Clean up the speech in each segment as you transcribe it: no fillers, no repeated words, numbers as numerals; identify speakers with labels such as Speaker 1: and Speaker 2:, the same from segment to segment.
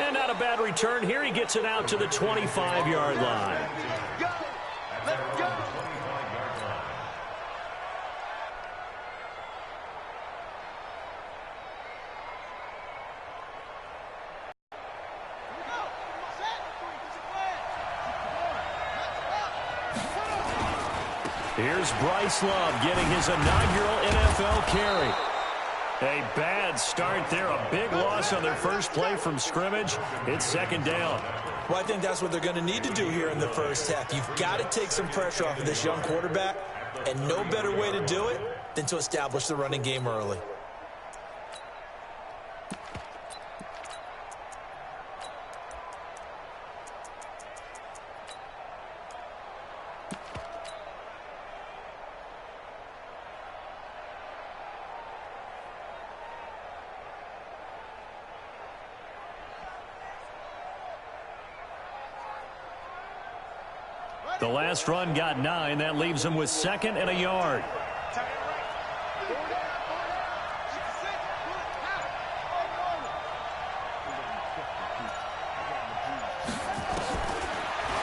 Speaker 1: And not a bad return here. He gets it out to the 25-yard line.
Speaker 2: Let's go.
Speaker 1: Here's Bryce Love getting his inaugural NFL carry. A bad start there. A big loss on their first play from scrimmage. It's second down.
Speaker 3: Well, I think that's what they're going to need to do here in the first half. You've got to take some pressure off of this young quarterback, and no better way to do it than to establish the running game early.
Speaker 1: The last run got 9. That leaves him with 2nd and a yard.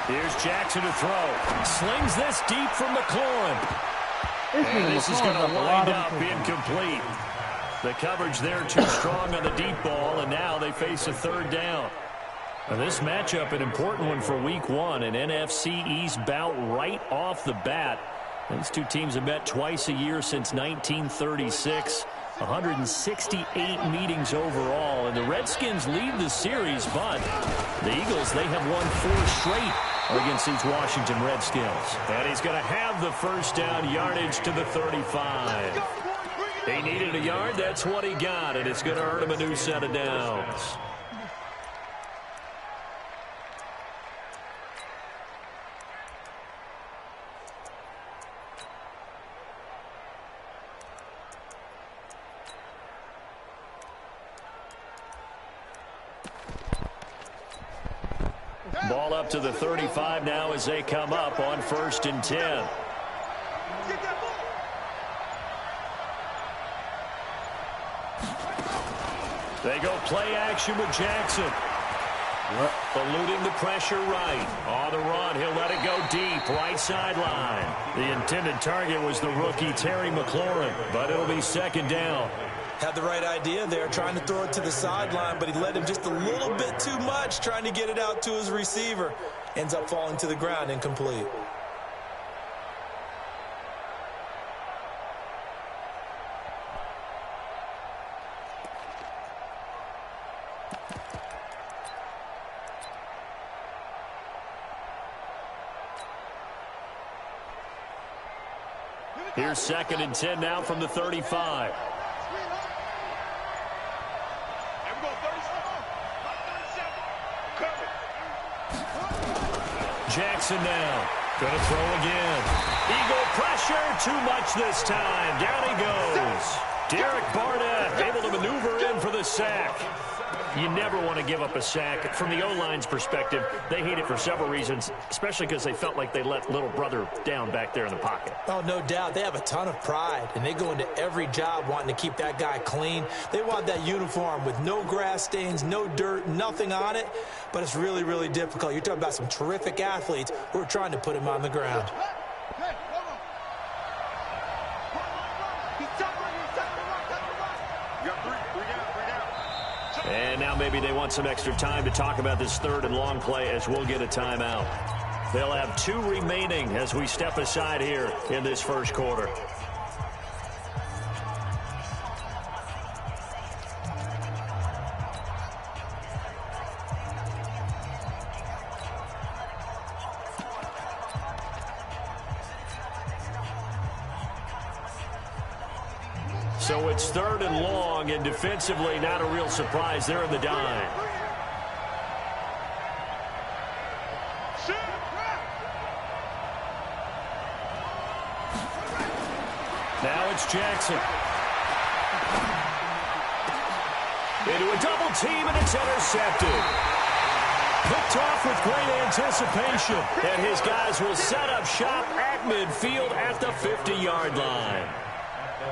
Speaker 1: Here's Jackson to throw. Slings this deep from McLaurin. And this is going to wind up incomplete. The coverage there too strong on the deep ball, and now they face a third down. Now this matchup, an important one for Week 1, an NFC East bout right off the bat. These two teams have met twice a year since 1936. 168 meetings overall, and the Redskins lead the series, but the Eagles, they have won 4 straight against these Washington Redskins. And he's going to have the first down, yardage to the 35. He needed a yard, that's what he got, and it's going to earn him a new set of downs. Ball up to the 35 now as they come up on 1st and 10. They go play action with Jackson. Eluding the pressure right. On the run, he'll let it go deep, right sideline. The intended target was the rookie Terry McLaurin, but it'll be 2nd down.
Speaker 3: Had the right idea there, trying to throw it to the sideline, but he led him just a little bit too much, trying to get it out to his receiver. Ends up falling to the ground, incomplete.
Speaker 1: Here's 2nd and 10 now from the 35. Jackson now. Going to throw again. Eagle pressure. Too much this time. Down he goes. Derek Barnett able to maneuver in for the sack. You never want to give up a sack. From the O-line's perspective, they hate it for several reasons, especially because they felt like they let little brother down back there in the pocket.
Speaker 3: Oh, no doubt. They have a ton of pride, and they go into every job wanting to keep that guy clean. They want that uniform with no grass stains, no dirt, nothing on it, but it's really, really difficult. You're talking about some terrific athletes who are trying to put him on the ground.
Speaker 1: And now maybe they want some extra time to talk about this 3rd and long play as we'll get a timeout. They'll have 2 remaining as we step aside here in this first quarter. So it's 3rd and long, and defensively not a real surprise. They're in the dime. Now it's Jackson. Into a double team, and it's intercepted. Picked off with great anticipation. And his guys will set up shop at midfield at the 50-yard line.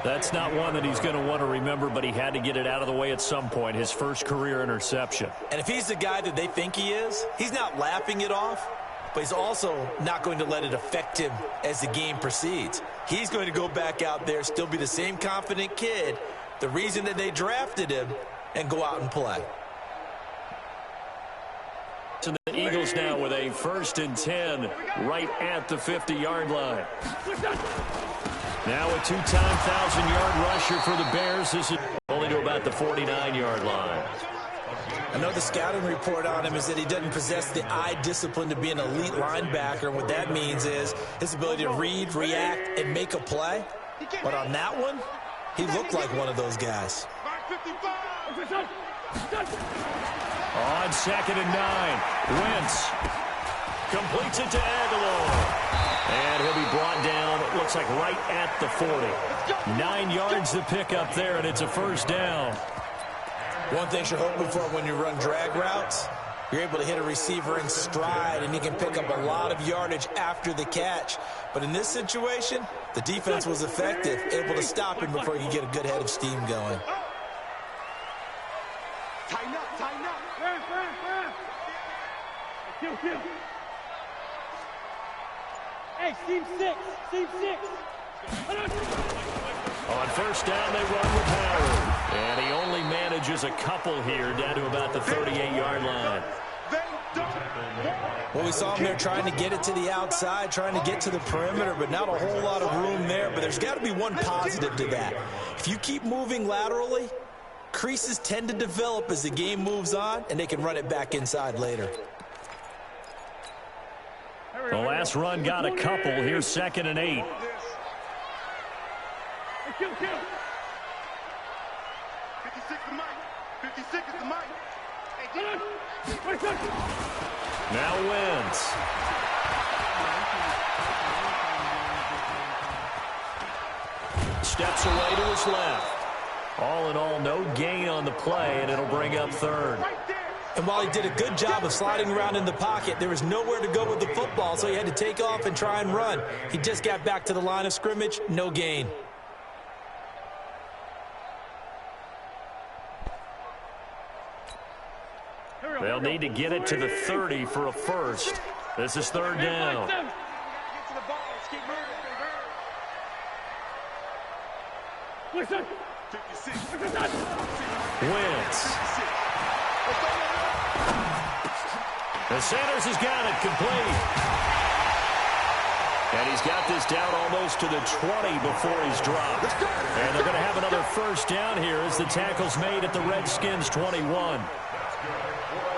Speaker 1: That's not one that he's going to want to remember, but he had to get it out of the way at some point, his first career interception.
Speaker 3: And if he's the guy that they think he is, he's not laughing it off, but he's also not going to let it affect him as the game proceeds. He's going to go back out there, still be the same confident kid, the reason that they drafted him, and go out and play.
Speaker 1: So the Eagles now with a 1st and 10 right at the 50-yard line. Now a 2-time 1,000-yard rusher for the Bears. This is only to about the 49-yard line.
Speaker 3: I know the scouting report on him is that he doesn't possess the eye discipline to be an elite linebacker. And what that means is his ability to read, react, and make a play. But on that one, he looked like one of those guys.
Speaker 1: On 2nd and 9, Wentz completes it to Aguilar. And he'll be brought down, it looks like right at the 40. 9 yards to pick up there, and it's a 1st down.
Speaker 3: One thing you're hoping for when you run drag routes, you're able to hit a receiver in stride, and he can pick up a lot of yardage after the catch. But in this situation, the defense was effective, able to stop him before he could get a good head of steam going.
Speaker 2: Tighten up, tighten up.
Speaker 4: Kill. Hey, seam 6.
Speaker 1: On 1st down, they run with Howard. And he only manages a couple here down to about the 38-yard line.
Speaker 3: Well, we saw him there trying to get it to the outside, trying to get to the perimeter, but not a whole lot of room there. But there's got to be one positive to that. If you keep moving laterally, creases tend to develop as the game moves on, and they can run it back inside later.
Speaker 1: The last run got a couple. Here's 2nd and 8.
Speaker 4: Kill.
Speaker 2: 56 is Mike. 56 is the Mike.
Speaker 1: Now Wentz. Steps away to his left. All in all, no gain on the play, and it'll bring up 3rd.
Speaker 3: And while he did a good job of sliding around in the pocket, there was nowhere to go with the football, so he had to take off and try and run. He just got back to the line of scrimmage, no gain.
Speaker 1: They'll need to get it to the 30 for a 1st. This is 3rd down.
Speaker 2: Get to the ball. Let's keep moving. 56.
Speaker 1: Wentz. And Sanders has got it complete. And he's got this down almost to the 20 before he's dropped. And they're going to have another 1st down here as the tackle's made at the Redskins' 21.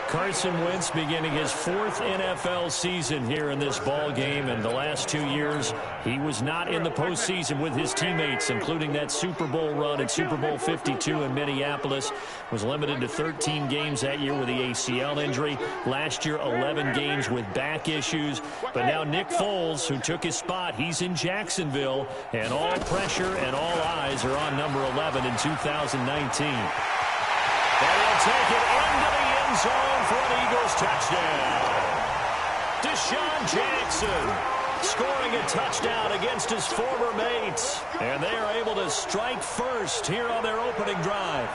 Speaker 1: Carson Wentz beginning his 4th NFL season here in this ball game, and the last 2 years he was not in the postseason with his teammates, including that Super Bowl run at Super Bowl 52 in Minneapolis. Was limited to 13 games that year with the ACL injury. Last year 11 games with back issues. But now Nick Foles, who took his spot, he's in Jacksonville, and all pressure and all eyes are on number 11 in 2019. And he'll take it into the end zone for an Eagles touchdown. Deshaun Jackson scoring a touchdown against his former mates. And they are able to strike first here on their opening drive.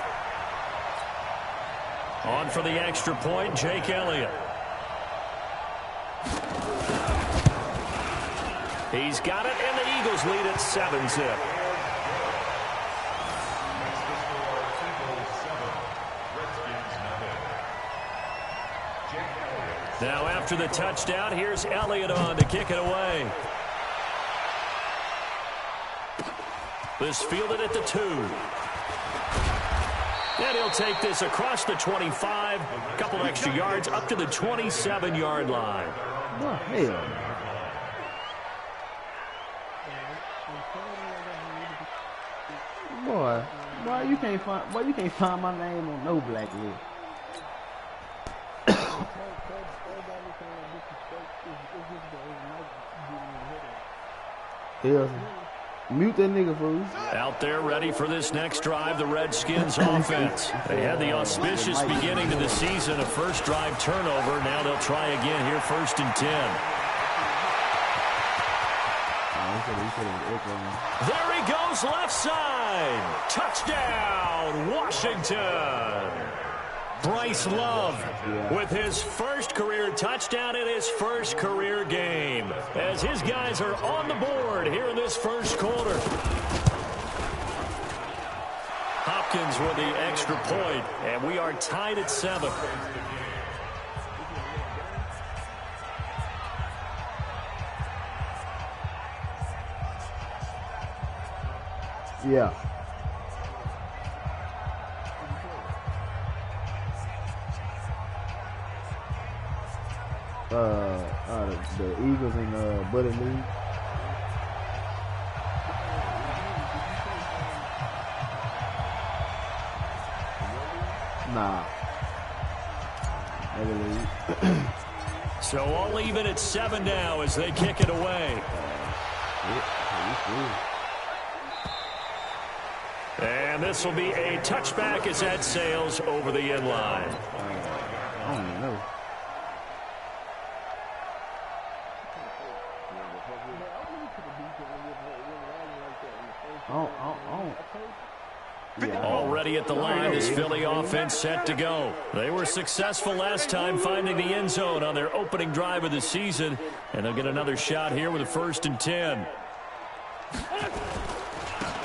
Speaker 1: On for the extra point, Jake Elliott. He's got it, and the Eagles lead at 7-zip. Now after the touchdown, here's Elliott on to kick it away. This fielded at the 2. And he'll take this across the 25, a couple extra yards, up to the 27-yard line.
Speaker 5: What hell? Boy, why you can't find my name on no blacklist? Hell, mute that nigga, fool.
Speaker 1: Out there ready for this next drive, the Redskins offense. They had the auspicious beginning to the season, a first drive turnover. Now they'll try again here, 1st and 10. There he goes, left side. Touchdown, Washington. Bryce Love with his first career touchdown in his first career game, as his guys are on the board here in this first quarter. Hopkins with the extra point, and we are tied at 7.
Speaker 5: Yeah. The Eagles and Buddy Lee. Nah.
Speaker 1: So all even at 7 now as they kick it away. And this will be a touchback as that sails over the end line.
Speaker 5: I don't even know.
Speaker 1: Already at the line, this Philly offense set to go. They were successful last time finding the end zone on their opening drive of the season, and they'll get another shot here with a 1st and 10.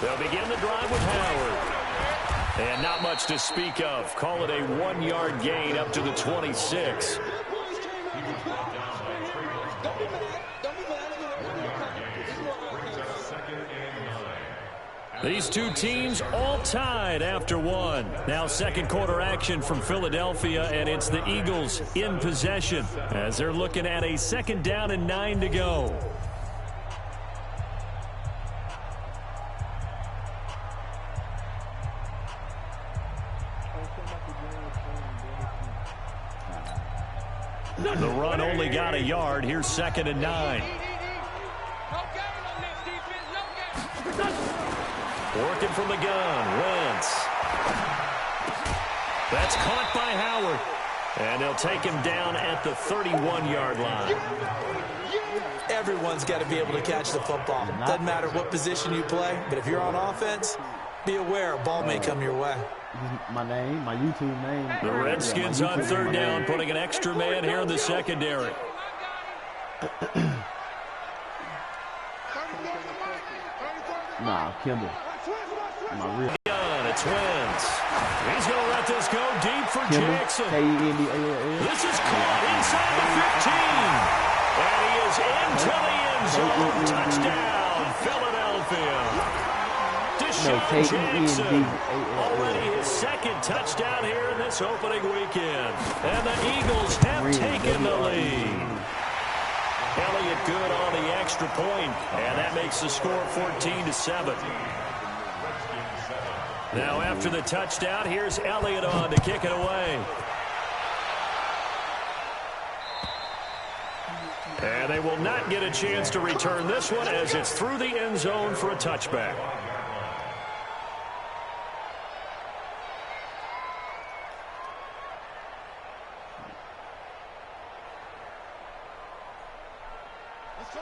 Speaker 1: They'll begin the drive with Howard. And not much to speak of. Call it a 1-yard gain up to the 26. These two teams all tied after 1. Now second quarter action from Philadelphia, and it's the Eagles in possession as they're looking at a 2nd down and 9 to go. The run only got a yard. Here's 2nd and 9. Working from the gun, Wentz. That's caught by Howard. And they'll take him down at the 31-yard line.
Speaker 3: Everyone's got to be able to catch the football. Doesn't matter what position you play, but if you're on offense, be aware a ball may come your way.
Speaker 5: My name, my YouTube name.
Speaker 1: The Redskins on 3rd down, putting an extra man here in the secondary.
Speaker 5: Nah, Kimball.
Speaker 1: It's Wentz. He's going to let this go deep for Jackson. This is caught inside the 15. And he is into the end zone. Touchdown, Philadelphia. Deshaun Jackson. Already his 2nd touchdown here in this opening weekend. And the Eagles have taken the lead. Elliott good on the extra point, and that makes the score 14-7. Now after the touchdown, here's Elliott on to kick it away. And they will not get a chance to return this one as it's through the end zone for a touchback.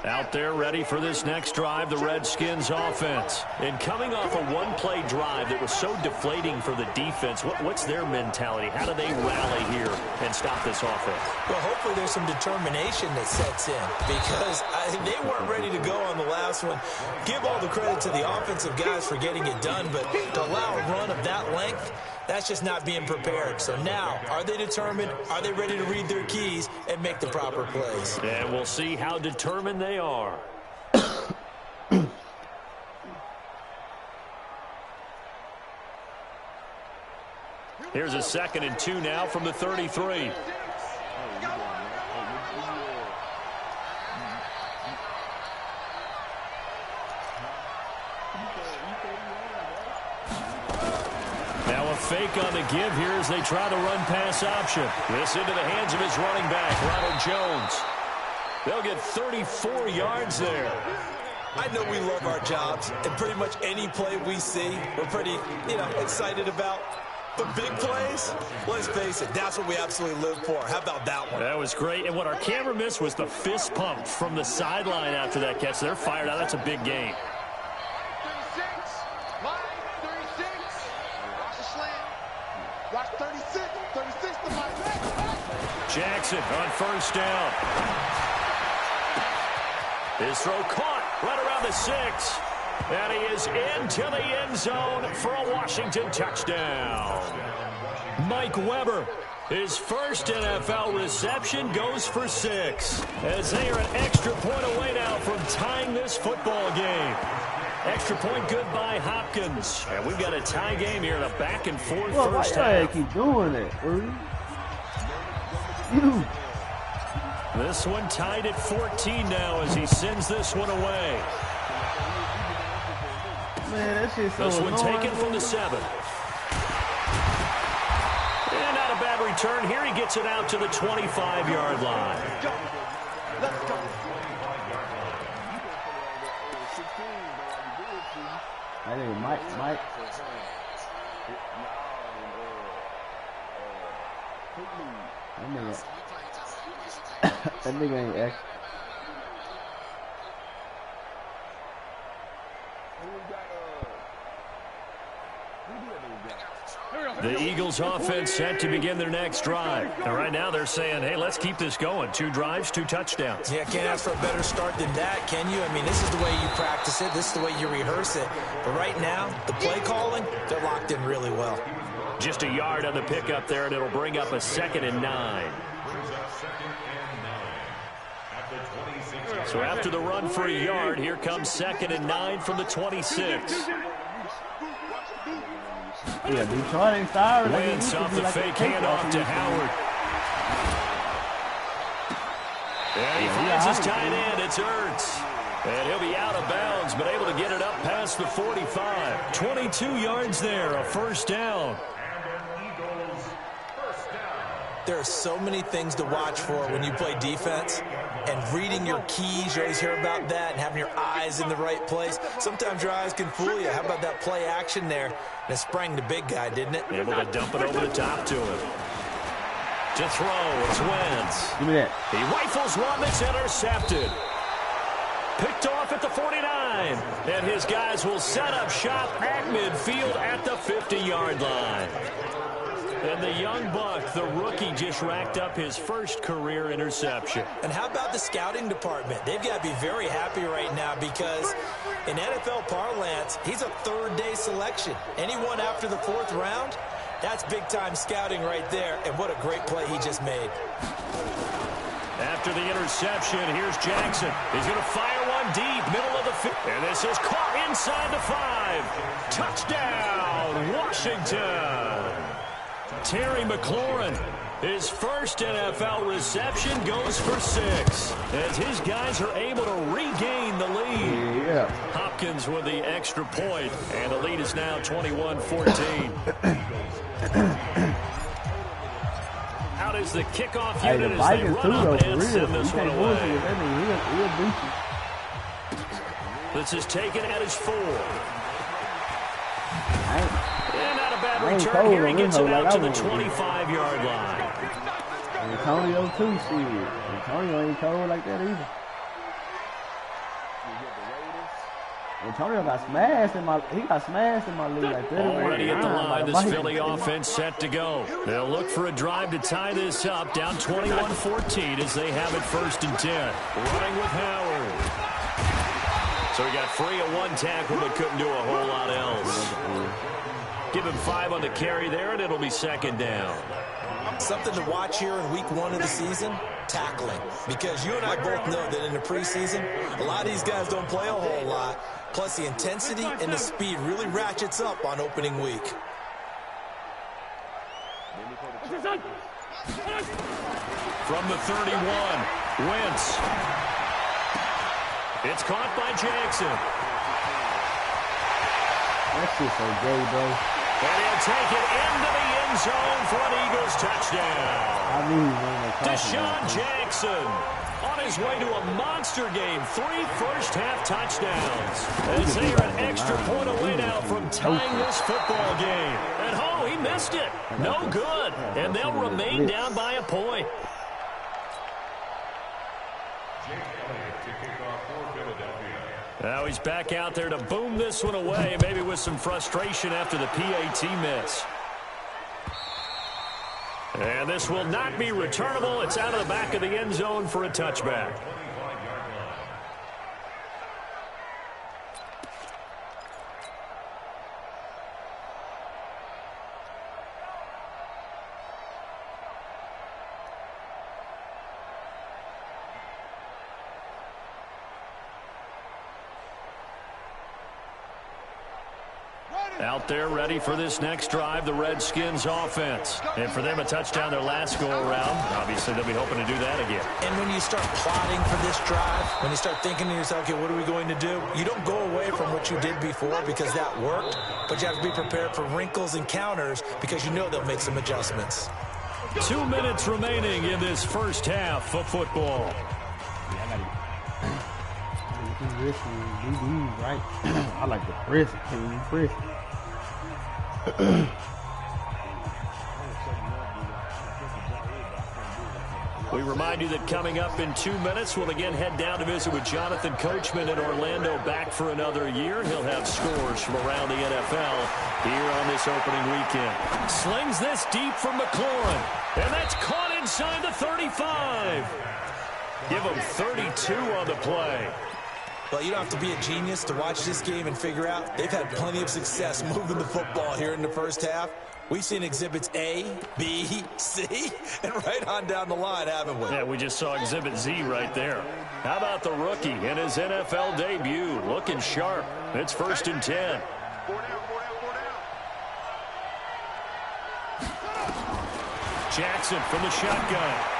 Speaker 1: Out there ready for this next drive, the Redskins offense. And coming off a one-play drive that was so deflating for the defense, what's their mentality? How do they rally here and stop this offense?
Speaker 3: Well, hopefully there's some determination that sets in because they weren't ready to go on the last one. Give all the credit to the offensive guys for getting it done, but to allow a run of that length, that's just not being prepared. So now, are they determined? Are they ready to read their keys and make the proper plays?
Speaker 1: And we'll see how determined they are. Here's a 2nd and 2 now from the 33. Fake on the give here as they try to run pass option. This into the hands of his running back, Ronald Jones. They'll get 34 yards there.
Speaker 3: I know we love our jobs, and pretty much any play we see, we're pretty, excited about. But big plays, let's face it, that's what we absolutely live for. How about that one?
Speaker 1: That was great. And what our camera missed was the fist pump from the sideline after that catch. They're fired out. That's a big game.
Speaker 2: 36. Line 36. Watch the slant. Watch 36. 36 to my left.
Speaker 1: Jackson on first down. His throw caught right around the 6. And he is into the end zone for a Washington touchdown. Mike Weber, his first NFL reception, goes for 6. As they are an extra point away now from tying this football game. Extra point good by Hopkins. And we've got a tie game here in a back and forth first half.
Speaker 5: Keep doing it, you.
Speaker 1: This one tied at 14 now as he sends this one away.
Speaker 5: Man, that shit's so
Speaker 1: This one
Speaker 5: annoying,
Speaker 1: taken from the 7. And not a bad return here. He gets it out to the 25-yard line.
Speaker 2: Let's go.
Speaker 5: That nigga Mike. That nigga ain't X.
Speaker 1: The Eagles offense set to begin their next drive. And right now they're saying, hey, let's keep this going. 2 drives, 2 touchdowns.
Speaker 3: Yeah, can't ask for a better start than that, can you? I mean, this is the way you practice it. This is the way you rehearse it. But right now, the play calling, they're locked in really well.
Speaker 1: Just a yard on the pickup there, and it'll bring up a 2nd and 9. So after the run for a yard, here comes 2nd and 9 from the 26.
Speaker 5: Yeah, Detroit ain't sorry.
Speaker 1: Wentz off the fake handoff to Howard. And he finds his tight end. It's Ertz. And he'll be out of bounds, but able to get it up past the 45. 22 yards there, a first down.
Speaker 3: There are so many things to watch for when you play defense. And reading your keys, you always hear about that, and having your eyes in the right place. Sometimes your eyes can fool you. How about that play action there? And it sprang the big guy, didn't it?
Speaker 1: Able to dump it over the top to him. To throw, it's Wentz.
Speaker 5: Give me that.
Speaker 1: He rifles one that's intercepted. Picked off at the 49. And his guys will set up shop at midfield at the 50-yard line. And the young buck, the rookie, just racked up his first career interception.
Speaker 3: And how about the scouting department? They've got to be very happy right now because in NFL parlance, he's a third-day selection. Anyone after the 4th round, that's big-time scouting right there. And what a great play he just made.
Speaker 1: After the interception, here's Jackson. He's going to fire one deep, middle of the field. And this is caught inside the 5. Touchdown, Washington. Terry McLaurin, his first NFL reception, goes for 6. As his guys are able to regain the lead.
Speaker 5: Yeah.
Speaker 1: Hopkins with the extra point, and the lead is now 21-14. Out is the kickoff
Speaker 5: Hey,
Speaker 1: unit
Speaker 5: the
Speaker 1: as they
Speaker 5: Vikings too,
Speaker 1: run
Speaker 5: though,
Speaker 1: up
Speaker 5: for
Speaker 1: and
Speaker 5: real.
Speaker 1: send
Speaker 5: You
Speaker 1: this one
Speaker 5: can't bullshit
Speaker 1: away.
Speaker 5: with that nigga. He'll beat you.
Speaker 1: This is taken at his 4.
Speaker 5: I ain't-
Speaker 1: And not a bad
Speaker 5: I ain't
Speaker 1: return
Speaker 5: cold
Speaker 1: here. He
Speaker 5: on
Speaker 1: gets
Speaker 5: this
Speaker 1: it
Speaker 5: hoe
Speaker 1: out
Speaker 5: like
Speaker 1: to
Speaker 5: I
Speaker 1: the
Speaker 5: was.
Speaker 1: 25-yard line.
Speaker 5: Antonio too, shit. Antonio ain't cold like that either. Antonio got smashed in my league like that.
Speaker 1: Already at the line, this Philly offense set to go. They'll look for a drive to tie this up, down 21-14 as they have it 1st and 10. Running with Howard. So he got free of 1 tackle, but couldn't do a whole lot else. Give him 5 on the carry there, and it'll be 2nd down.
Speaker 3: Something to watch here in week 1 of the season, tackling. Because you and I both know that in the preseason, a lot of these guys don't play a whole lot. Plus, the intensity and the speed really ratchets up on opening week.
Speaker 1: From the 31, Wentz. It's caught by Jackson.
Speaker 5: That shit so gay, bro.
Speaker 1: And he'll take it into the end zone for an Eagles touchdown.
Speaker 5: I knew he was on that
Speaker 1: Deshaun Jackson on his way to a monster game. 3 first-half touchdowns. As they are an extra point away now from tying this football game. And, oh, he missed it. No good. And they'll remain down by a point. Now he's back out there to boom this one away, maybe with some frustration after the PAT miss. And this will not be returnable. It's out of the back of the end zone for a touchback. Out there ready for this next drive, the Redskins offense. And for them, a touchdown their last go-around. Obviously, they'll be hoping to do that again.
Speaker 3: And when you start plotting for this drive, when you start thinking to yourself, okay, what are we going to do? You don't go away from what you did before because that worked, but you have to be prepared for wrinkles and counters because you know they'll make some adjustments.
Speaker 1: 2 minutes remaining in this first half of football.
Speaker 5: Right? I like the press. Press.
Speaker 1: We remind you that coming up in 2 minutes, we'll again head down to visit with Jonathan Coachman in Orlando, back for another year. He'll have scores from around the NFL here on this opening weekend. Slings this deep from McLaurin, and that's caught inside the 35. Give him 32 on the play.
Speaker 3: Well, you don't have to be a genius to watch this game and figure out they've had plenty of success moving the football here in the first half. We've seen exhibits A, B, C, and right on down the line, haven't we?
Speaker 1: Yeah, we just saw exhibit Z right there. How about the rookie in his NFL debut? Looking sharp. It's 1st and 10. Jackson from the shotgun.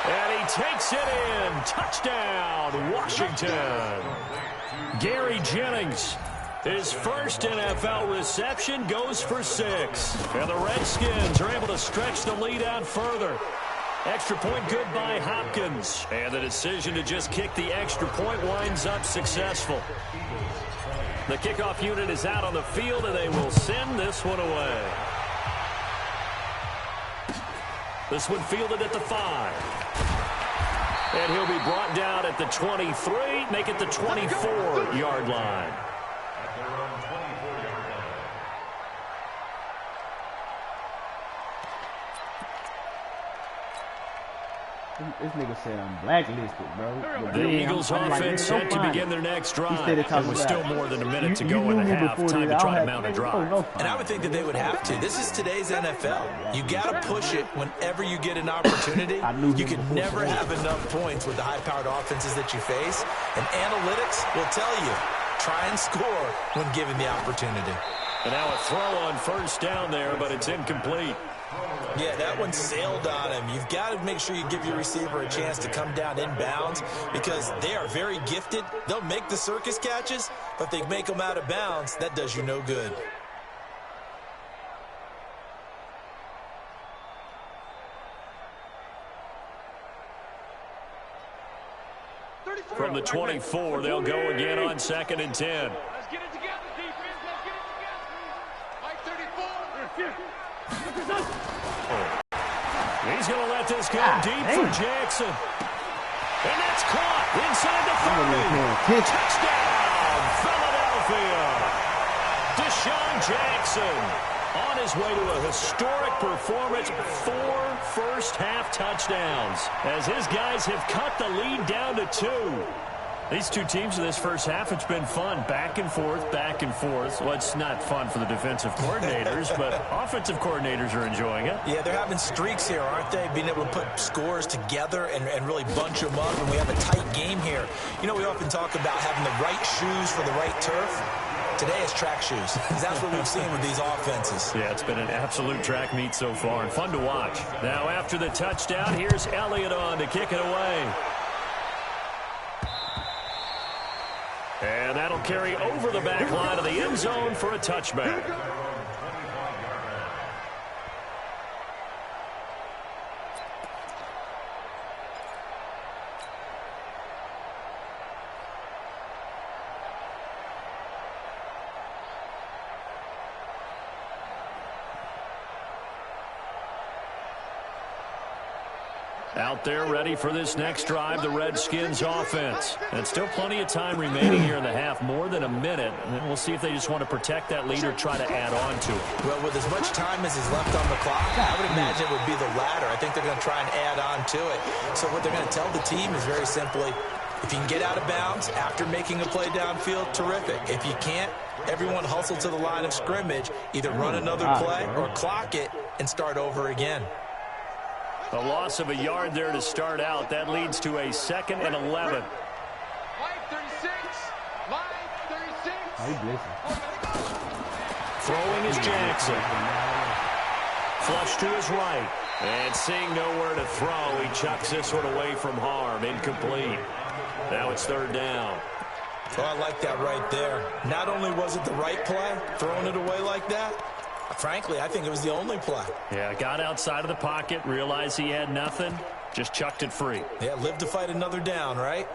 Speaker 1: And he takes it in. Touchdown, Washington. Gary Jennings, his first NFL reception, goes for 6. And the Redskins are able to stretch the lead out further. Extra point good by Hopkins. And the decision to just kick the extra point winds up successful. The kickoff unit is out on the field, and they will send this one away. This one fielded at the 5. And he'll be brought down at the 23, make it the 24-yard line.
Speaker 5: This nigga said I'm blacklisted, bro.
Speaker 1: The Eagles offense set to begin their next drive. It was still more than a minute to go in the half. Time to try to mount a drive.
Speaker 3: And I would think that they would have to. This is today's NFL. You got to push it whenever you get an opportunity. You can never have enough points with the high-powered offenses that you face. And analytics will tell you, try and score when given the opportunity.
Speaker 1: And now a throw on 1st down there, but it's incomplete.
Speaker 3: Yeah, that one sailed on him. You've got to make sure you give your receiver a chance to come down inbounds because they are very gifted. They'll make the circus catches, but if they make them out of bounds, that does you no good.
Speaker 1: From the 24, they'll go again on 2nd and 10.
Speaker 2: Let's get it together, defense. Let's get it together. Mike 34.
Speaker 1: He's going to let this go deep for Jackson. And that's caught inside the 30. Touchdown, Philadelphia. Deshaun Jackson on his way to a historic performance. 4 first-half touchdowns as his guys have cut the lead down to 2. These two teams in this first half, it's been fun. Back and forth, back and forth. Well, it's not fun for the defensive coordinators, but offensive coordinators are enjoying it.
Speaker 3: Yeah, they're having streaks here, aren't they? Being able to put scores together and really bunch them up, and we have a tight game here. You know, we often talk about having the right shoes for the right turf. Today it's track shoes. That's what we've seen with these offenses.
Speaker 1: Yeah, it's been an absolute track meet so far and fun to watch. Now after the touchdown, here's Elliott on to kick it away. And that'll carry over the back line of the end zone for a touchback. Out there ready for this next drive, the Redskins offense. And still plenty of time remaining here in the half, more than a minute. And we'll see if they just want to protect that lead or try to add on to it.
Speaker 3: Well, with as much time as is left on the clock, I would imagine it would be the latter. I think they're going to try and add on to it. So what they're going to tell the team is very simply, if you can get out of bounds after making a play downfield, terrific. If you can't, everyone hustle to the line of scrimmage, either run another play or clock it and start over again.
Speaker 1: A loss of a yard there to start out. That leads to a 2nd and 11.
Speaker 2: Line 36. Line 36.
Speaker 1: Throwing is Jackson. Flush to his right. And seeing nowhere to throw, he chucks this one away from harm. Incomplete. Now it's 3rd down.
Speaker 3: Oh, I like that right there. Not only was it the right play, throwing it away like that, frankly, I think it was the only play.
Speaker 1: Yeah, got outside of the pocket, realized he had nothing, just chucked it free.
Speaker 3: Yeah, live to fight another down, right?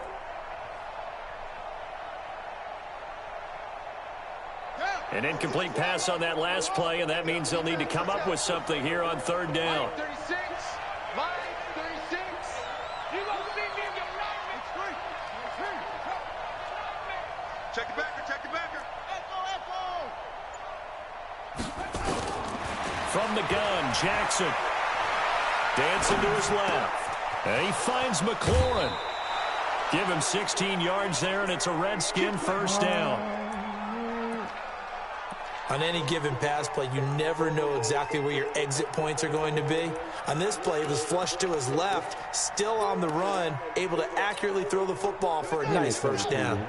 Speaker 2: Yeah.
Speaker 1: An incomplete pass on that last play, and that means they'll need to come up with something here on 3rd down.
Speaker 2: Line 36. Line 36. You gonna see me in your line. Check the backer, check the backer.
Speaker 1: From the gun, Jackson. Dancing to his left. And he finds McLaurin. Give him 16 yards there, and it's a Redskin 1st down.
Speaker 3: On any given pass play, you never know exactly where your exit points are going to be. On this play, it was flushed to his left, still on the run, able to accurately throw the football for a nice 1st down.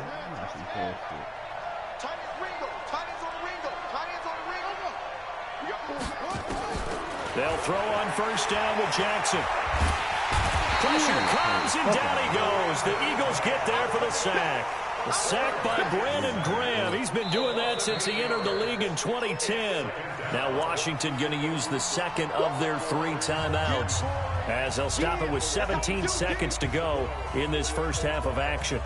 Speaker 1: They'll throw on 1st down with Jackson. Pressure comes, and down he goes. The Eagles get there for the sack. A sack by Brandon Graham. He's been doing that since he entered the league in 2010. Now Washington going to use the 2nd of their 3 timeouts, as they'll stop it with 17 seconds to go in this first half of action.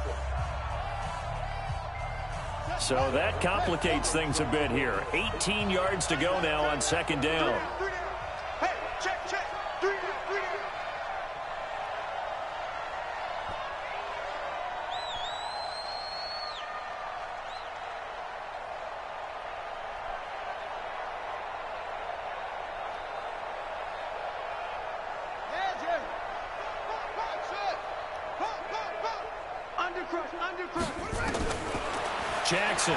Speaker 1: So that complicates things a bit here. 18 yards to go now on 2nd down.
Speaker 2: Hey, check, check. 3 down, 3 down.
Speaker 1: Jackson.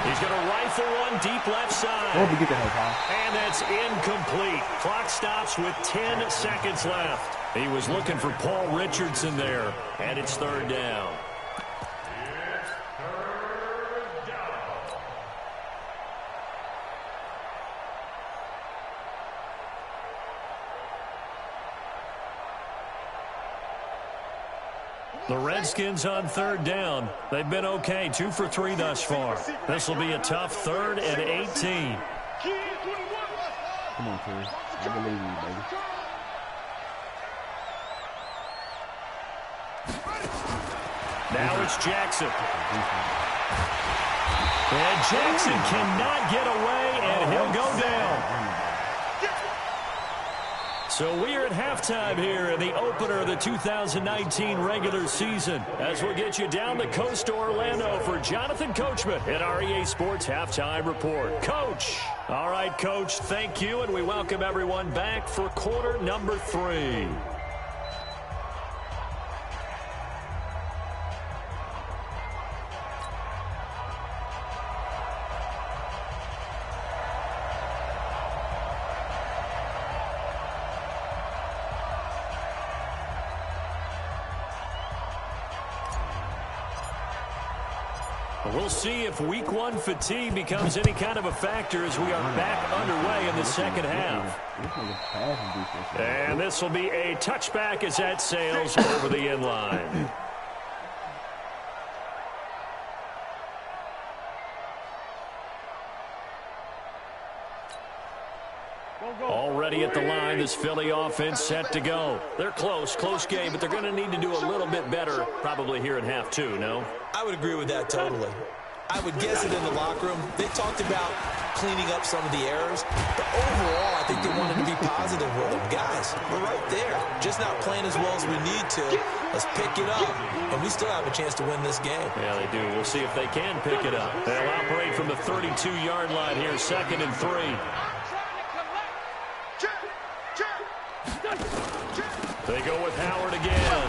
Speaker 1: He's going to rifle one deep left side. And that's incomplete. Clock stops with 10 seconds left. He was looking for Paul Richardson there. And it's 3rd down. The Redskins on 3rd down. They've been okay, 2 for 3 thus far. This will be a tough 3rd and 18.
Speaker 5: Come on, Terry. I believe in you, baby.
Speaker 1: Now it's Jackson. And Jackson cannot get away, and he'll go down. So we are at halftime here in the opener of the 2019 regular season, as we'll get you down the coast to Orlando for Jonathan Coachman at our EA Sports Halftime Report. Coach. All right, Coach, thank you, and we welcome everyone back for quarter number 3. We'll see if week 1 fatigue becomes any kind of a factor as we are back underway in the second half. And this will be a touchback as that sails over the end line. Already at the line, this Philly offense set to go. They're close game, but they're going to need to do a little bit better probably here in half 2, no?
Speaker 3: I would agree with that totally. I would guess it in the locker room. They talked about cleaning up some of the errors, but overall, I think they wanted to be positive with them. Guys, we're right there. Just not playing as well as we need to. Let's pick it up, and we still have a chance to win this game.
Speaker 1: Yeah, they do. We'll see if they can pick it up. They'll operate from the 32-yard line here, 2nd and 3. They go with Howard again.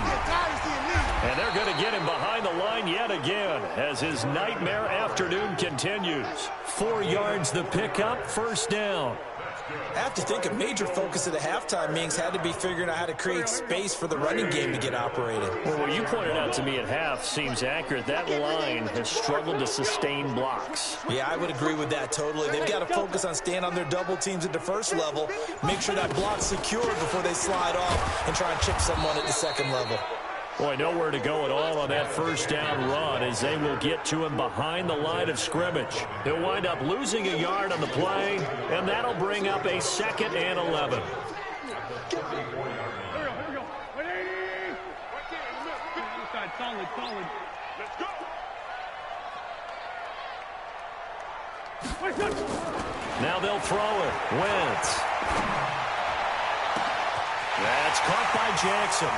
Speaker 1: And they're going to get him behind the line yet again as his nightmare afternoon continues. 4 yards the pickup, 1st down.
Speaker 3: I have to think a major focus of the halftime meetings had to be figuring out how to create space for the running game to get operated.
Speaker 1: Well, what you pointed out to me at half seems accurate. That line has struggled to sustain blocks.
Speaker 3: Yeah, I would agree with that totally. They've got to focus on staying on their double teams at the first level, make sure that block's secured before they slide off and try and chip someone at the second level.
Speaker 1: Boy, nowhere to go at all on that 1st down run as they will get to him behind the line of scrimmage. He'll wind up losing a yard on the play, and that'll bring up a 2nd and 11.
Speaker 4: Solid. Let's go.
Speaker 1: Now they'll throw it. Wentz. That's caught by Jackson.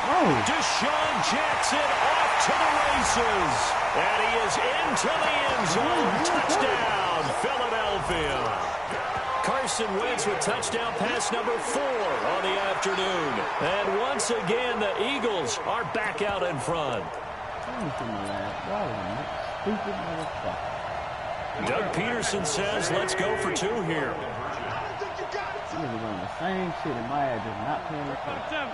Speaker 1: Deshaun Jackson off to the races. And he is into the end zone. Touchdown, Philadelphia. Carson Wentz with touchdown pass number 4 on the afternoon. And once again, the Eagles are back out in front. Doug Peterson says, let's go for 2 here.
Speaker 5: Niggas doing the same shit in my address, not paying attention.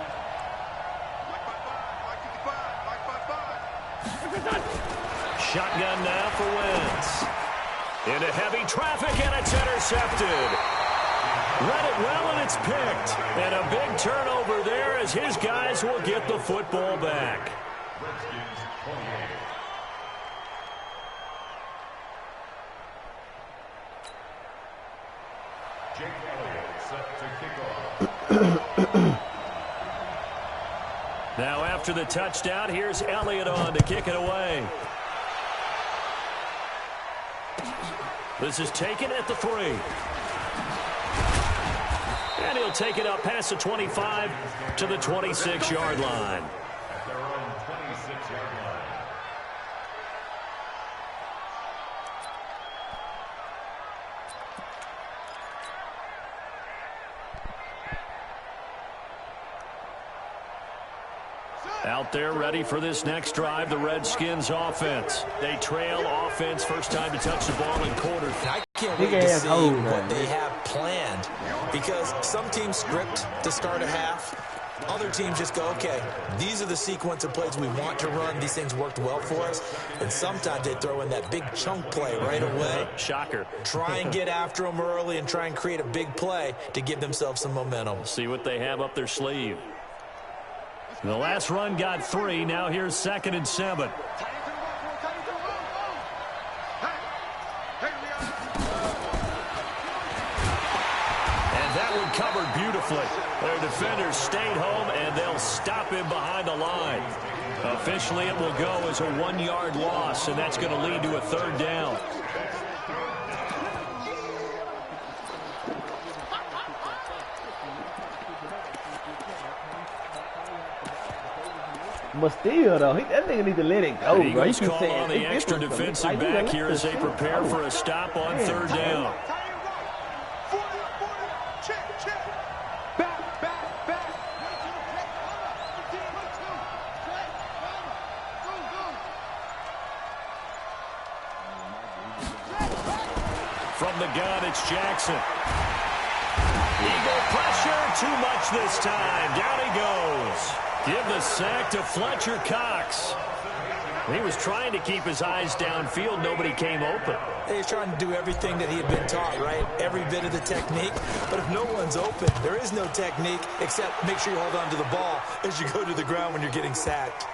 Speaker 1: Shotgun now for Wentz. Into heavy traffic, and it's intercepted. Read it well, and it's picked. And a big turnover there as his guys will get the football back. Now after the touchdown, here's Elliott on to kick it away. This is taken at the 3. And he'll take it up past the 25 to the 26-yard line. Out there ready for this next drive, the Redskins offense. They trail offense, first time to touch the ball in quarters.
Speaker 3: I can't wait to see what they have planned, because some teams script to start a half. Other teams just go, okay, these are the sequence of plays we want to run. These things worked well for us. And sometimes they throw in that big chunk play right away.
Speaker 1: Shocker.
Speaker 3: Try and get after them early and try and create a big play to give themselves some momentum.
Speaker 1: See what they have up their sleeve. The last run got 3. Now here's 2nd and 7. And that one covered beautifully. Their defenders stayed home, and they'll stop him behind the line. Officially, it will go as a 1-yard loss, and that's going to lead to a 3rd down.
Speaker 5: But still, though, that nigga need to let it go, bro.
Speaker 1: Eagles call on the extra defensive back here as they prepare for a stop on 3rd down. From the gun, it's Jackson. Eagle pressure, too much this time. Down he goes. Give the sack to Fletcher Cox. He was trying to keep his eyes downfield. Nobody came open.
Speaker 3: He's trying to do everything that he had been taught, right? Every bit of the technique. But if no one's open, there is no technique except make sure you hold on to the ball as you go to the ground when you're getting sacked.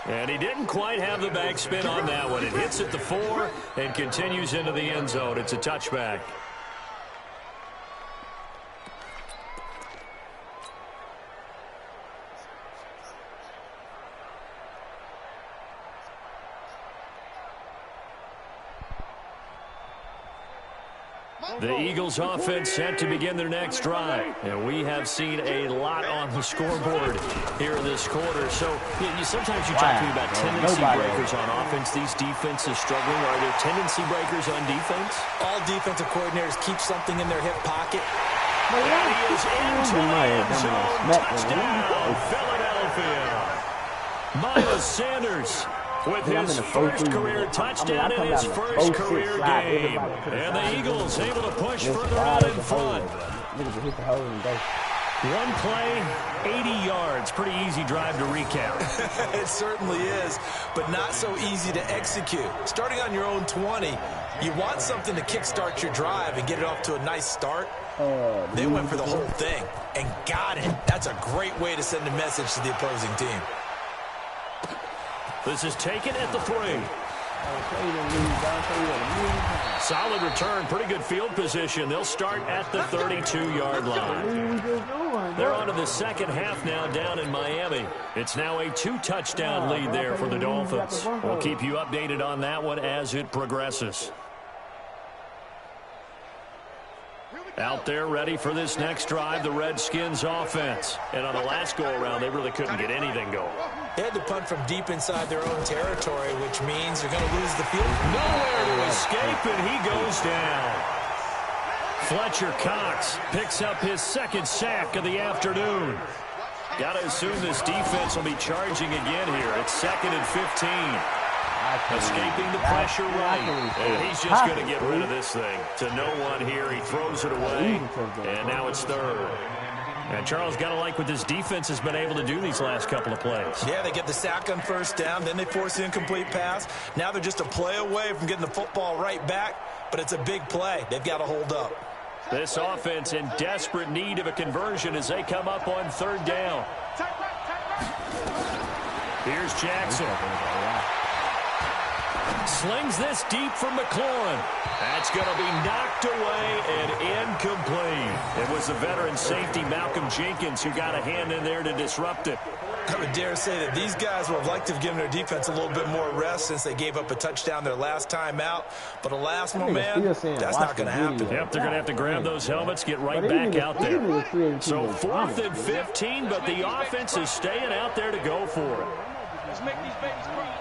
Speaker 1: And he didn't quite have the backspin on that one. It hits at the 4 and continues into the end zone. It's a touchback. The Eagles offense set to begin their next drive. And we have seen a lot on the scoreboard here in this quarter. So sometimes you talk to me about tendency breakers on offense. These defenses struggling. Are there tendency breakers on defense?
Speaker 3: All defensive coordinators keep something in their hip pocket.
Speaker 1: And he is into the end zone. Touchdown, Philadelphia. Miles Sanders with his first career touchdown in his first career game. And the Eagles able to push further out in front. One play, 80 yards. Pretty easy drive to recap.
Speaker 3: It certainly is, but not so easy to execute. Starting on your own 20, you want something to kickstart your drive and get it off to a nice start. They went for the whole thing and got it. That's a great way to send a message to the opposing team.
Speaker 1: This is taken at the 3. Solid return, pretty good field position. They'll start at the 32-yard line. They're on to the second half now down in Miami. It's now a 2-touchdown lead there for the Dolphins. We'll keep you updated on that one as it progresses. Out there ready for this next drive, the Redskins offense. And on the last go-around, they really couldn't get anything going.
Speaker 3: They had to punt from deep inside their own territory, which means they're going to lose the field.
Speaker 1: Nowhere to escape, and he goes down. Fletcher Cox picks up his second sack of the afternoon. Got to assume this defense will be charging again here. It's 2nd and 15. Escaping the pressure right. And he's just going to get rid of this thing. To no one here. He throws it away. And now it's 3rd. And Charles, got to like what this defense has been able to do these last couple of plays.
Speaker 3: Yeah, they get the sack on first down. Then they force the incomplete pass. Now they're just a play away from getting the football right back. But it's a big play. They've got to hold up.
Speaker 1: This offense in desperate need of a conversion as they come up on 3rd down. Here's Jackson. Slings this deep from McLaurin. That's going to be knocked away and incomplete. It was the veteran safety Malcolm Jenkins who got a hand in there to disrupt it.
Speaker 3: I would dare say that these guys would have liked to have given their defense a little bit more rest since they gave up a touchdown their last time out. But alas, my man, that's not going to happen.
Speaker 1: Yep, they're going to have to grab those helmets, get right back out there. So 4th and 15, but the offense is staying out there to go for it.
Speaker 2: Let's make these babies cry.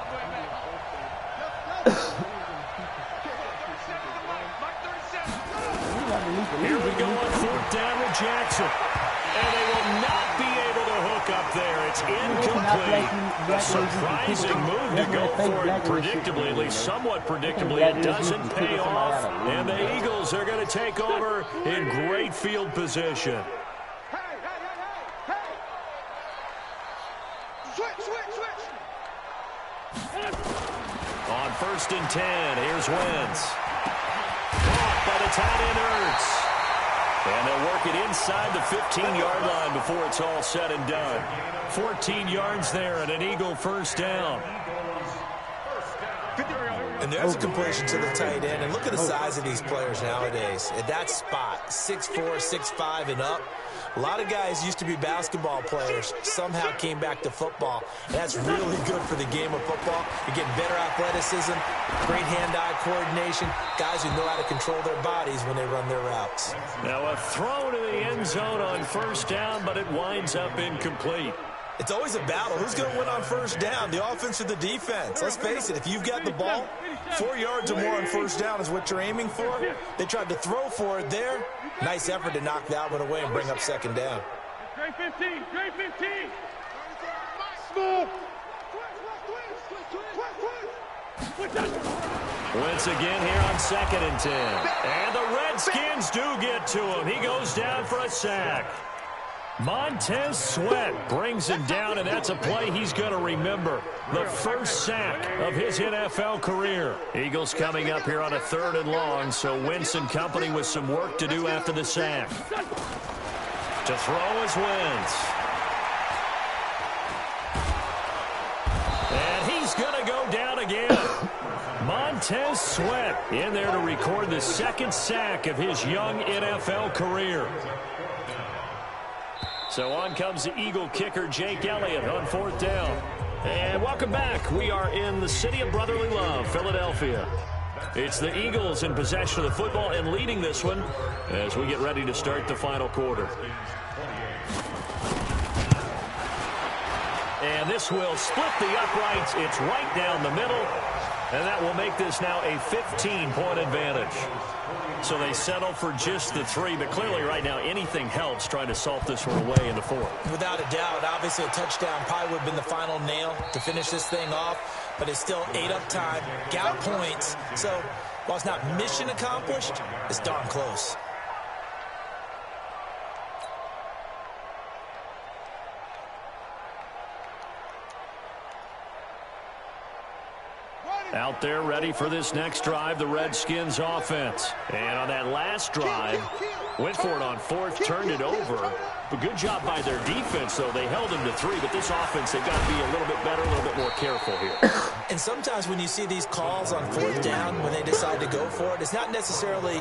Speaker 1: Here we go on 4th down with Jackson. And they will not be able to hook up there. It's incomplete. A surprising move to go for it predictably, at least somewhat predictably. It doesn't pay off. And the Eagles are going to take over in great field position. On 1st and 10, here's Wentz. Caught by the tight end Ertz. And they'll work it inside the 15-yard line before it's all said and done. 14 yards there and an Eagle first down.
Speaker 3: And there's a completion to the tight end. And look at the size of these players nowadays. At that spot, 6'4", 6'5", and up. A lot of guys used to be basketball players, somehow came back to football. And that's really good for the game of football. You're getting better athleticism, great hand-eye coordination, guys who know how to control their bodies when they run their routes.
Speaker 1: Now a throw to the end zone on 1st down, but it winds up incomplete.
Speaker 3: It's always a battle. Who's going to win on 1st down, the offense or the defense? Let's face it, if you've got the ball, 4 yards or more on 1st down is what you're aiming for. They tried to throw for it there. Nice effort to knock that one away and bring up 2nd down.
Speaker 2: Trey 15, Trey 15. Smooth.
Speaker 1: Wentz again here on 2nd and 10. And the Redskins do get to him. He goes down for a sack. Montez Sweat brings him down, and that's a play he's going to remember. The first sack of his NFL career. Eagles coming up here on a 3rd and long, so Wentz and company with some work to do after the sack. To throw is Wentz. And he's going to go down again. Montez Sweat in there to record the 2nd sack of his young NFL career. So on comes the Eagle kicker, Jake Elliott, on 4th down. And welcome back. We are in the city of brotherly love, Philadelphia. It's the Eagles in possession of the football and leading this one as we get ready to start the final quarter. And this will split the uprights. It's right down the middle. And that will make this now a 15-point advantage. So they settle for just the 3, but clearly right now anything helps trying to salt this one away in the 4th.
Speaker 3: Without a doubt, obviously a touchdown probably would have been the final nail to finish this thing off, but it's still 8 up time, got points. So while it's not mission accomplished, it's darn close.
Speaker 1: Out there ready for this next drive, the Redskins offense. And on that last drive, went for it on 4th, turned it over. But good job by their defense, though. They held him to 3, but this offense, they've got to be a little bit better, a little bit more careful here.
Speaker 3: And sometimes when you see these calls on 4th down, when they decide to go for it, it's not necessarily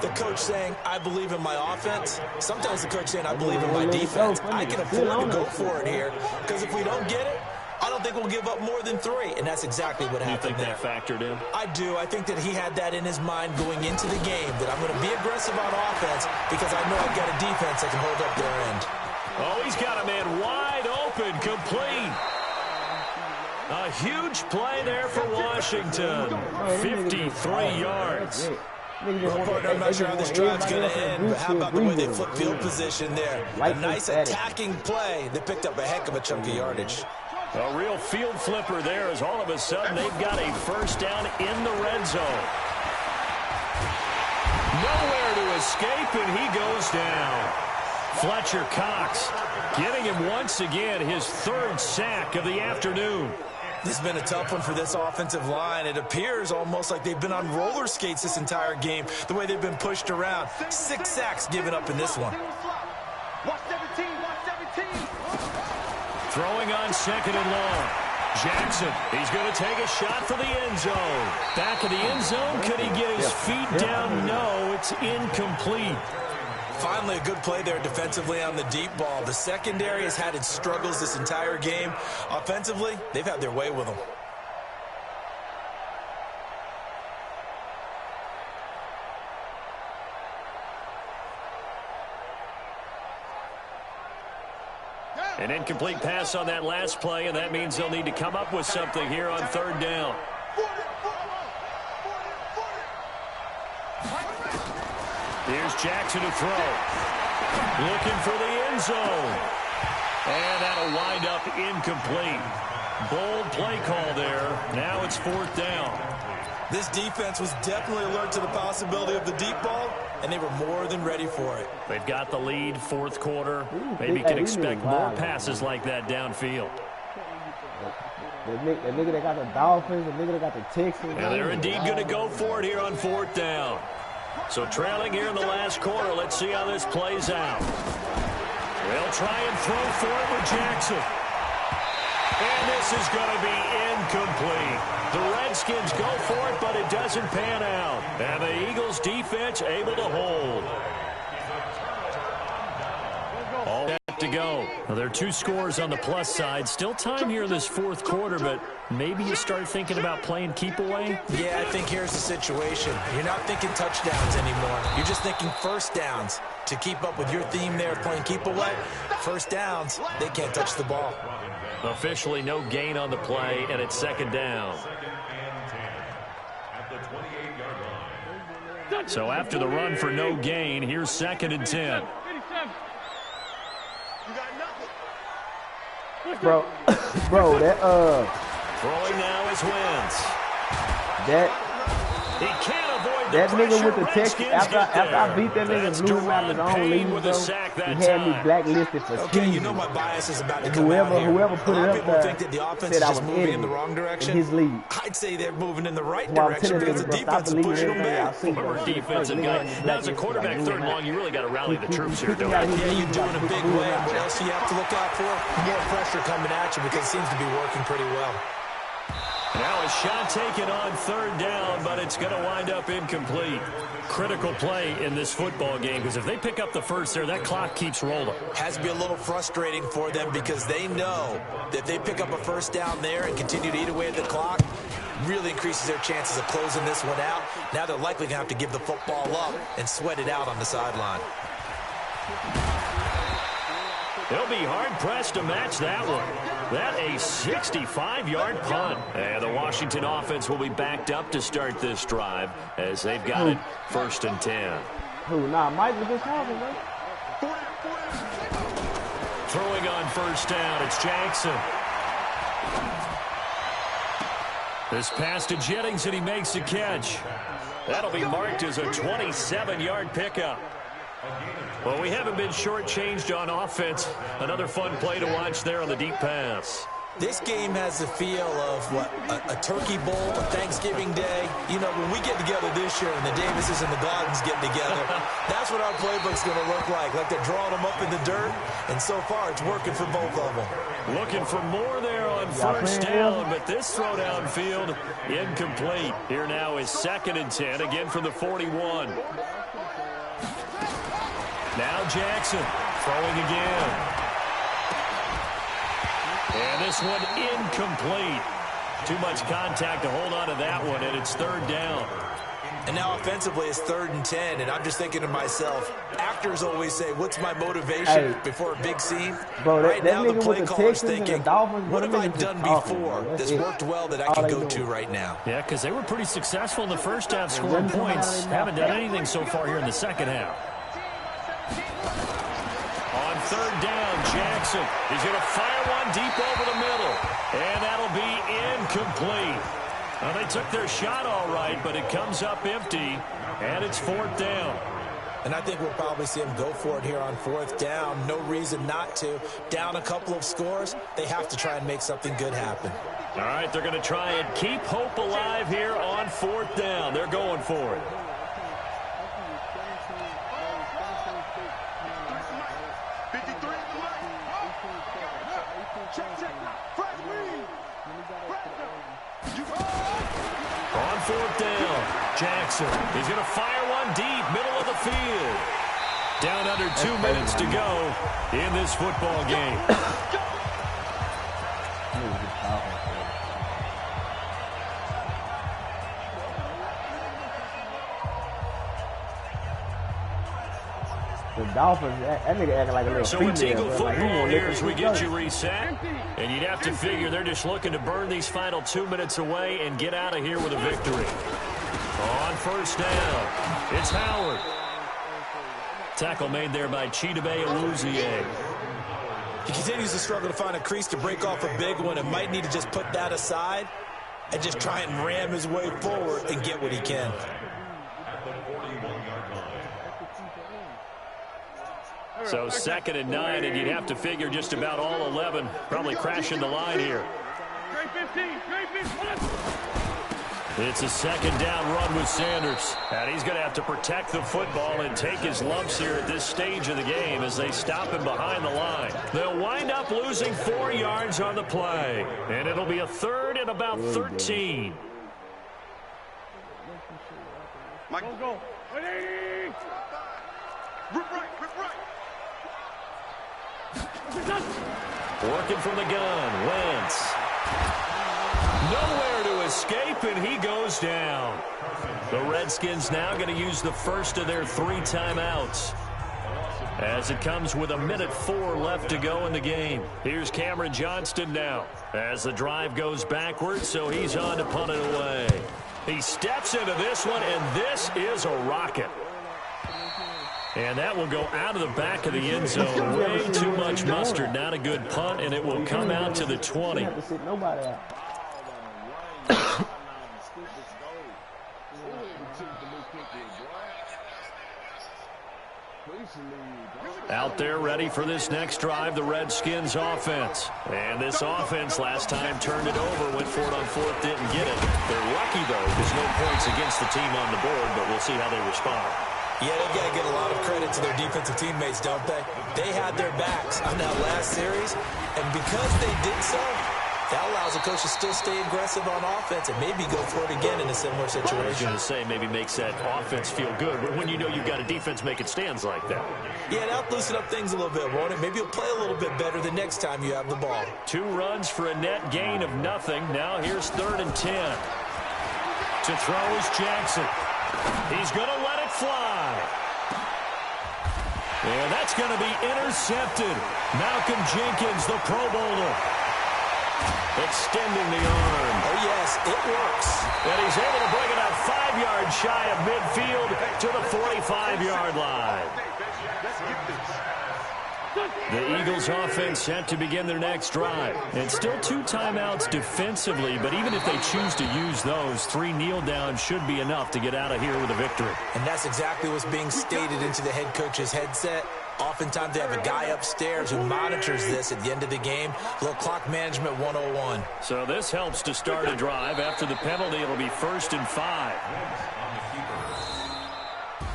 Speaker 3: the coach saying, I believe in my offense. Sometimes the coach saying, I believe in my defense. I can afford to go for it here, because if we don't get it, I don't think we'll give up more than 3, and that's exactly what happened there.
Speaker 1: You think that factored in?
Speaker 3: I do. I think that he had that in his mind going into the game, that I'm going to be aggressive on offense because I know I've got a defense that can hold up their end.
Speaker 1: Oh, he's got a man wide open, complete. A huge play there for Washington. 53 yards.
Speaker 3: I'm not sure how this drive's going to end, but how about the way they flip field position there? A nice attacking play. They picked up a heck of a chunk of yardage.
Speaker 1: A real field flipper there as all of a sudden they've got a first down in the red zone. Nowhere to escape, and he goes down. Fletcher Cox getting him once again his 3rd sack of the afternoon.
Speaker 3: This has been a tough one for this offensive line. It appears almost like they've been on roller skates this entire game, the way they've been pushed around. 6 sacks given up in this one.
Speaker 2: Watch 17, watch 17.
Speaker 1: Throwing on 2nd and long. Jackson, he's going to take a shot for the end zone. Back of the end zone, could he get his feet down? No, it's incomplete.
Speaker 3: Finally, a good play there defensively on the deep ball. The secondary has had its struggles this entire game. Offensively, they've had their way with them.
Speaker 1: An incomplete pass on that last play, and that means they'll need to come up with something here on 3rd down. Here's Jackson to throw. Looking for the end zone. And that'll wind up incomplete. Bold play call there. Now it's 4th down.
Speaker 3: This defense was definitely alert to the possibility of the deep ball, and they were more than ready for it.
Speaker 1: They've got the lead, 4th quarter. Maybe can expect more passes like that downfield.
Speaker 5: The nigga that got the Dolphins, the nigga that got the Texans.
Speaker 1: And they're indeed going to go for it here on 4th down. So trailing here in the last quarter. Let's see how this plays out. They'll try and throw for it with Jackson. And this is going to be incomplete. The Redskins go for it, but it doesn't pan out. And the Eagles defense able to hold. All set to go. Well, there are 2 scores on the plus side. Still time here in this 4th quarter, but maybe you start thinking about playing keep away?
Speaker 3: Yeah, I think here's the situation. You're not thinking touchdowns anymore. You're just thinking first downs. To keep up with your theme there of playing keep away, first downs, they can't touch the ball.
Speaker 1: Officially no gain on the play, and it's 2nd down. So after the run for no gain, here's 2nd and 10.
Speaker 5: Bro, that
Speaker 1: throwing now is Wentz. He can't avoid the
Speaker 5: that
Speaker 1: pressure.
Speaker 5: nigga with the Texans, after I beat that nigga
Speaker 1: That's
Speaker 5: and blew him out of his
Speaker 1: Deron
Speaker 5: own
Speaker 1: Payne
Speaker 5: league,
Speaker 1: with
Speaker 5: bro,
Speaker 1: a sack
Speaker 5: he
Speaker 1: that
Speaker 5: had me
Speaker 1: time.
Speaker 5: blacklisted for
Speaker 3: Okay, you know
Speaker 5: cheating.
Speaker 3: my bias is about to come out here.
Speaker 5: Whoever put
Speaker 3: A lot
Speaker 5: it
Speaker 3: of
Speaker 5: up
Speaker 3: people
Speaker 5: there
Speaker 3: think that the offense is
Speaker 5: said I
Speaker 3: just
Speaker 5: was
Speaker 3: moving in
Speaker 5: in
Speaker 3: the wrong direction.
Speaker 5: his league.
Speaker 3: I'd say they're moving in the right
Speaker 5: Well, I'm
Speaker 3: direction
Speaker 5: telling
Speaker 3: because
Speaker 5: you,
Speaker 3: the
Speaker 5: bro, stop
Speaker 3: defense is
Speaker 5: believing
Speaker 3: pushing them
Speaker 5: everything
Speaker 3: back.
Speaker 5: I see, bro.
Speaker 1: Former defensive guy. Now, as a quarterback, 3rd and long, you really got to rally the troops here, don't you?
Speaker 3: Yeah, you do in a big way. What else do you have to look out for? More pressure coming at you because it seems to be working pretty well.
Speaker 1: Now a shot taken on 3rd down, but it's going to wind up incomplete. Critical play in this football game because if they pick up the first there, that clock keeps rolling.
Speaker 3: Has to be a little frustrating for them because they know that if they pick up a first down there and continue to eat away at the clock, really increases their chances of closing this one out. Now they're likely going to have to give the football up and sweat it out on the sideline.
Speaker 1: They'll be hard-pressed to match that one. That a 65-yard punt. And the Washington offense will be backed up to start this drive as they've got it 1st and 10.
Speaker 5: Who? Nah, Mike was just talking, bro.
Speaker 1: Throwing on 1st down, it's Jackson. This pass to Jennings, and he makes the catch. That'll be marked as a 27-yard pickup. Well, we haven't been shortchanged on offense. Another fun play to watch there on the deep pass.
Speaker 3: This game has the feel of, what, a turkey bowl, a Thanksgiving day. You know, when we get together this year and the Davises and the Gardens get together, that's what our playbook's going to look like. Like they're drawing them up in the dirt, and so far it's working for both of them.
Speaker 1: Looking for more there on 1st down, but this throw downfield incomplete. Here now is 2nd and 10, again from the 41. Now Jackson throwing again. And this one incomplete. Too much contact to hold on to that one, and it's 3rd down.
Speaker 3: And now offensively it's 3rd and 10, and I'm just thinking to myself, actors always say, what's my motivation before a big scene?
Speaker 5: Bro,
Speaker 3: right now the play caller's
Speaker 5: Texans
Speaker 3: thinking, what have I done before that's worked well that I can go to right now?
Speaker 1: Yeah, because they were pretty successful in the first half scoring points. Haven't done anything so far here in the second half. On 3rd down, Jackson. He's going to fire one deep over the middle. And that'll be incomplete. Well, they took their shot all right, but it comes up empty. And it's 4th down.
Speaker 3: And I think we'll probably see them go for it here on 4th down. No reason not to. Down a couple of scores, they have to try and make something good happen.
Speaker 1: All right, they're going to try and keep hope alive here on 4th down. They're going for it. On 4th down, Jackson. He's going to fire one deep, middle of the field. Down under 2 minutes to go in this football game.
Speaker 5: The Dolphins, that nigga acting like a little
Speaker 1: So
Speaker 5: female.
Speaker 1: it's Eagle
Speaker 5: Like,
Speaker 1: football here as we get you reset. And you'd have to figure they're just looking to burn these final 2 minutes away and get out of here with a victory. On 1st down, it's Howard. Tackle made there by Chidobe Awuzie.
Speaker 3: He continues to struggle to find a crease to break off a big one and might need to just put that aside and just try and ram his way forward and get what he can.
Speaker 1: So 2nd and 9, and you'd have to figure just about all 11 probably crashing the line here. It's a 2nd down run with Sanders. And he's going to have to protect the football and take his lumps here at this stage of the game as they stop him behind the line. They'll wind up losing 4 yards on the play. And it'll be a 3rd and about 13.
Speaker 2: Michael, go. Rip right.
Speaker 1: Working from the gun, Wentz. Nowhere to escape, and he goes down. The Redskins now going to use the first of their 3 timeouts as it comes with 1:04 left to go in the game. Here's Cameron Johnston now as the drive goes backwards, so he's on to punt it away. He steps into this one, and this is a rocket. And that will go out of the back of the end zone. Way too much mustard. Not a good punt, and it will come out to the 20. Out there ready for this next drive, the Redskins offense. And this offense last time turned it over, went for it on 4th, didn't get it. They're lucky, though. There's no points against the team on the board, but we'll see how they respond.
Speaker 3: Yeah, they've got to get a lot of credit to their defensive teammates, don't they? They had their backs on that last series, and because they did so, that allows the coach to still stay aggressive on offense and maybe go for it again in a similar situation.
Speaker 1: I was going to say maybe makes that offense feel good, but when you know you've got a defense making stands like that.
Speaker 3: Yeah, that'll loosen up things a little bit, won't it? Maybe you'll play a little bit better the next time you have the ball.
Speaker 1: 2 runs for a net gain of nothing. Now here's 3rd and 10. To throw is Jackson. He's going to let it fly. And that's going to be intercepted. Malcolm Jenkins, the Pro Bowler, extending the arm.
Speaker 3: Oh, yes, it works.
Speaker 1: And he's able to bring it up 5 yards shy of midfield to the 45-yard line. The Eagles offense set to begin their next drive. And still 2 timeouts defensively, but even if they choose to use those, 3 kneel downs should be enough to get out of here with a victory.
Speaker 3: And that's exactly what's being stated into the head coach's headset. Oftentimes they have a guy upstairs who monitors this at the end of the game. A little clock management 101.
Speaker 1: So this helps to start a drive. After the penalty, it'll be 1st and 5.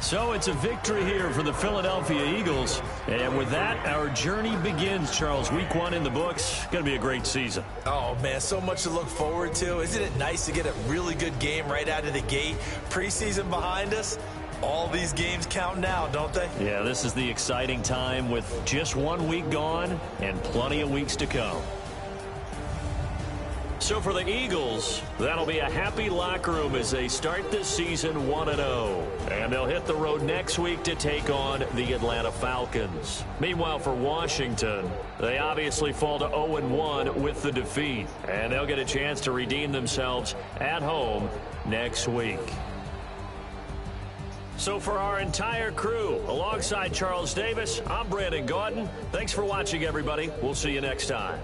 Speaker 1: So it's a victory here for the Philadelphia Eagles. And with that, our journey begins, Charles. Week 1 in the books. Going to be a great season.
Speaker 3: Oh, man, so much to look forward to. Isn't it nice to get a really good game right out of the gate? Preseason behind us. All these games count now, don't they?
Speaker 1: Yeah, this is the exciting time with just 1 week gone and plenty of weeks to come. So for the Eagles, that'll be a happy locker room as they start this season 1-0. And they'll hit the road next week to take on the Atlanta Falcons. Meanwhile, for Washington, they obviously fall to 0-1 with the defeat. And they'll get a chance to redeem themselves at home next week. So for our entire crew, alongside Charles Davis, I'm Brandon Gaudin. Thanks for watching, everybody. We'll see you next time.